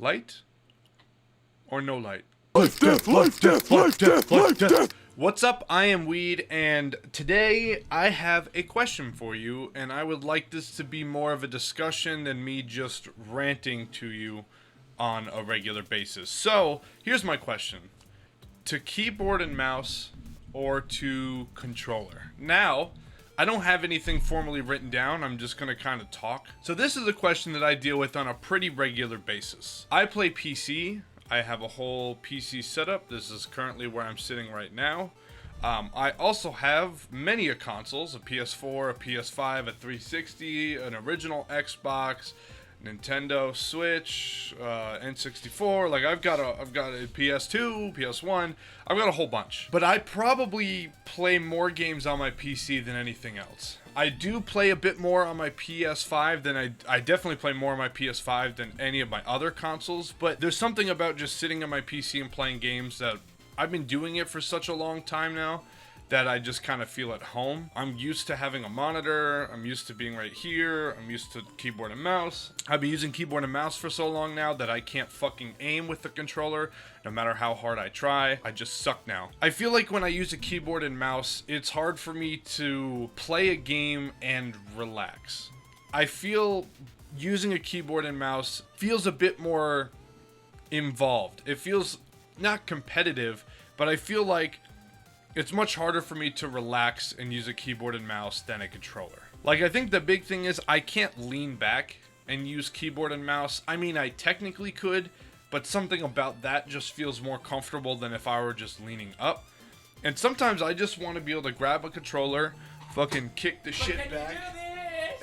Light or no light? Life, death, life, death, life, death, life, death. What's up? I am Weed, and today I have a question for you, and I would like this to be more of a discussion than me just ranting to you on a regular basis. So, here's my question. To keyboard and mouse or to controller? Now, I don't have anything formally written down, I'm just gonna kind of talk. So this is a question that I deal with on a pretty regular basis. I play PC, I have a whole PC setup. This is currently where I'm sitting right now. I also have many consoles, a PS4, a PS5, a 360, an original Xbox, Nintendo Switch, N64. Like I've got a PS2, PS1. I've got a whole bunch. But I probably play more games on my PC than anything else. I do play a bit more on my PS5 than I definitely play more on my PS5 than any of my other consoles. But there's something about just sitting on my PC and playing games that I've been doing it for such a long time now that I just kind of feel at home. I'm used to having a monitor, I'm used to being right here, I'm used to keyboard and mouse. I've been using keyboard and mouse for so long now that I can't fucking aim with the controller, no matter how hard I try. I just suck now. I feel like when I use a keyboard and mouse, it's hard for me to play a game and relax. I feel using a keyboard and mouse feels a bit more involved. It feels not competitive, but I feel like it's much harder for me to relax and use a keyboard and mouse than a controller. Like, I think the big thing is I can't lean back and use keyboard and mouse. I mean, I technically could, but something about that just feels more comfortable than if I were just leaning up. And sometimes I just want to be able to grab a controller, fucking kick the shit back,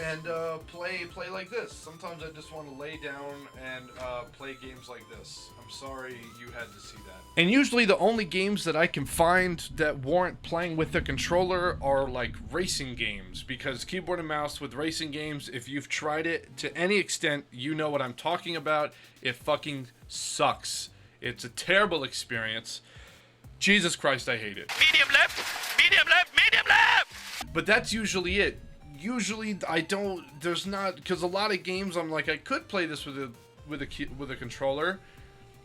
and play like this. Sometimes I just want to lay down and play games like this. I'm sorry you had to see that. And usually the only games that I can find that warrant playing with the controller are like racing games, because keyboard and mouse with racing games, if you've tried it to any extent, you know what I'm talking about. It fucking sucks. It's a terrible experience. Jesus Christ, I hate it. Medium left, medium left, medium left. But that's usually it. Usually I don't, there's not, because a lot of games I'm like, I could play this with a controller,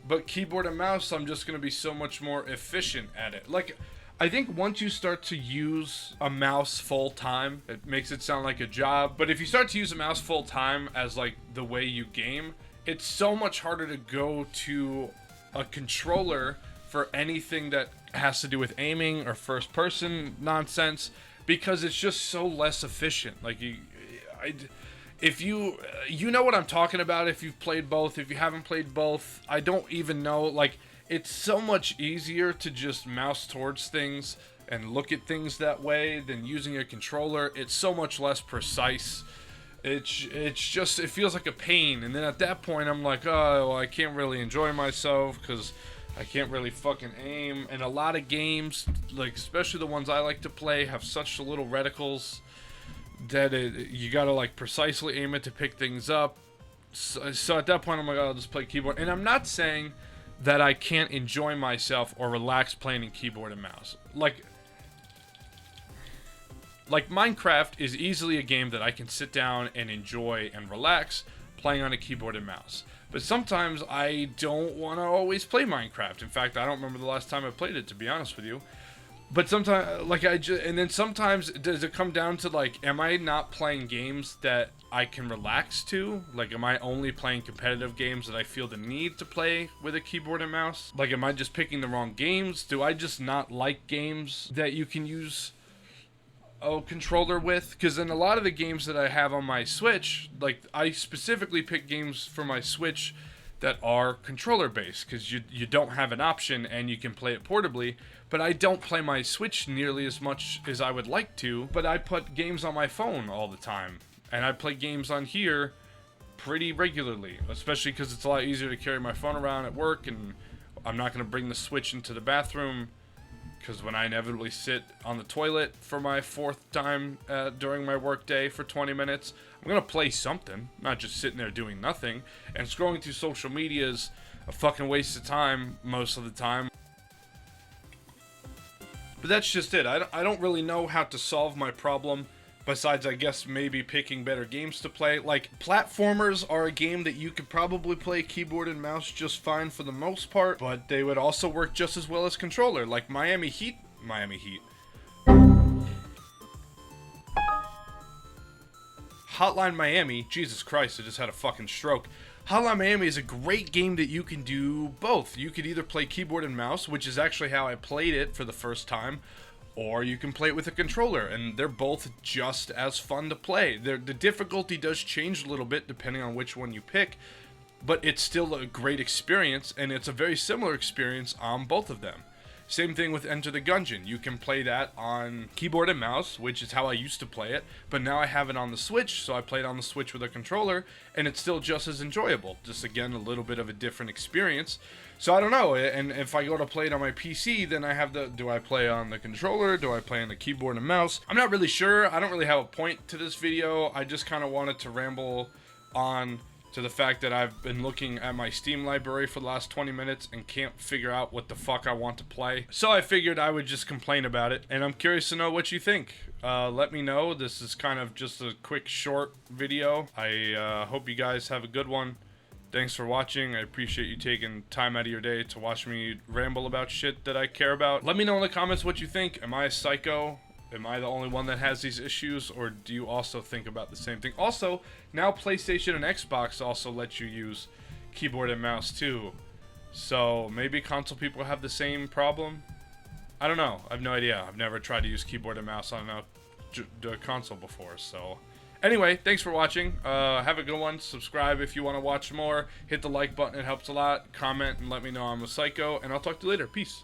but keyboard and mouse, I'm just going to be so much more efficient at it. Like, I think once you start to use a mouse full time, it makes it sound like a job, but if you start to use a mouse full time as like the way you game, it's so much harder to go to a controller for anything that has to do with aiming or first person nonsense, because it's just so less efficient. Like, if you know what I'm talking about, if you've played both. If you haven't played both, I don't even know. Like, it's so much easier to just mouse towards things and look at things that way than using a controller. It's so much less precise. It's just, it feels like a pain. And then at that point, I'm like, oh, well, I can't really enjoy myself because I can't really fucking aim. And a lot of games, like especially the ones I like to play, have such little reticles that you gotta like precisely aim it to pick things up. So at that point, I'm like, oh, I'll just play keyboard. And I'm not saying that I can't enjoy myself or relax playing in keyboard and mouse. Like Minecraft is easily a game that I can sit down and enjoy and relax playing on a keyboard and mouse. But sometimes I don't want to always play Minecraft. In fact, I don't remember the last time I played it, to be honest with you. But sometimes, like, and then sometimes, does it come down to, like, am I not playing games that I can relax to? Like, am I only playing competitive games that I feel the need to play with a keyboard and mouse? Like, am I just picking the wrong games? Do I just not like games that you can use a controller with? Because in a lot of the games that I have on my Switch, like, I specifically pick games for my Switch that are controller based, because you don't have an option and you can play it portably. But I don't play my Switch nearly as much as I would like to, but I put games on my phone all the time, and I play games on here pretty regularly, especially because it's a lot easier to carry my phone around at work, and I'm not going to bring the Switch into the bathroom, because when I inevitably sit on the toilet for my fourth time during my work day for 20 minutes, I'm going to play something, not just sitting there doing nothing. And scrolling through social media is a fucking waste of time most of the time. But that's just it. I don't really know how to solve my problem Besides, I guess, maybe picking better games to play. Like, platformers are a game that you could probably play keyboard and mouse just fine for the most part, but they would also work just as well as controller. Like Miami Heat. Hotline Miami. Jesus Christ, I just had a fucking stroke. Hotline Miami is a great game that you can do both. You could either play keyboard and mouse, which is actually how I played it for the first time, or you can play it with a controller, and they're both just as fun to play. The difficulty does change a little bit depending on which one you pick, but it's still a great experience, and it's a very similar experience on both of them. Same thing with Enter the Gungeon. You can play that on keyboard and mouse, which is how I used to play it, but now I have it on the Switch, so I play it on the Switch with a controller, and it's still just as enjoyable. Just, again, a little bit of a different experience. So I don't know, and if I go to play it on my PC, then I have do I play on the controller? Do I play on the keyboard and mouse? I'm not really sure. I don't really have a point to this video. I just kind of wanted to ramble on to the fact that I've been looking at my Steam library for the last 20 minutes and can't figure out what the fuck I want to play. So I figured I would just complain about it, and I'm curious to know what you think. Let me know. This is kind of just a quick, short video. I hope you guys have a good one. Thanks for watching. I appreciate you taking time out of your day to watch me ramble about shit that I care about. Let me know in the comments what you think. Am I a psycho? Am I the only one that has these issues, or do you also think about the same thing? Also, now PlayStation and Xbox also let you use keyboard and mouse too. So maybe console people have the same problem? I don't know. I have no idea. I've never tried to use keyboard and mouse on a console before, so... Anyway, thanks for watching. Have a good one. Subscribe if you want to watch more. Hit the like button. It helps a lot. Comment and let me know I'm a psycho, and I'll talk to you later. Peace.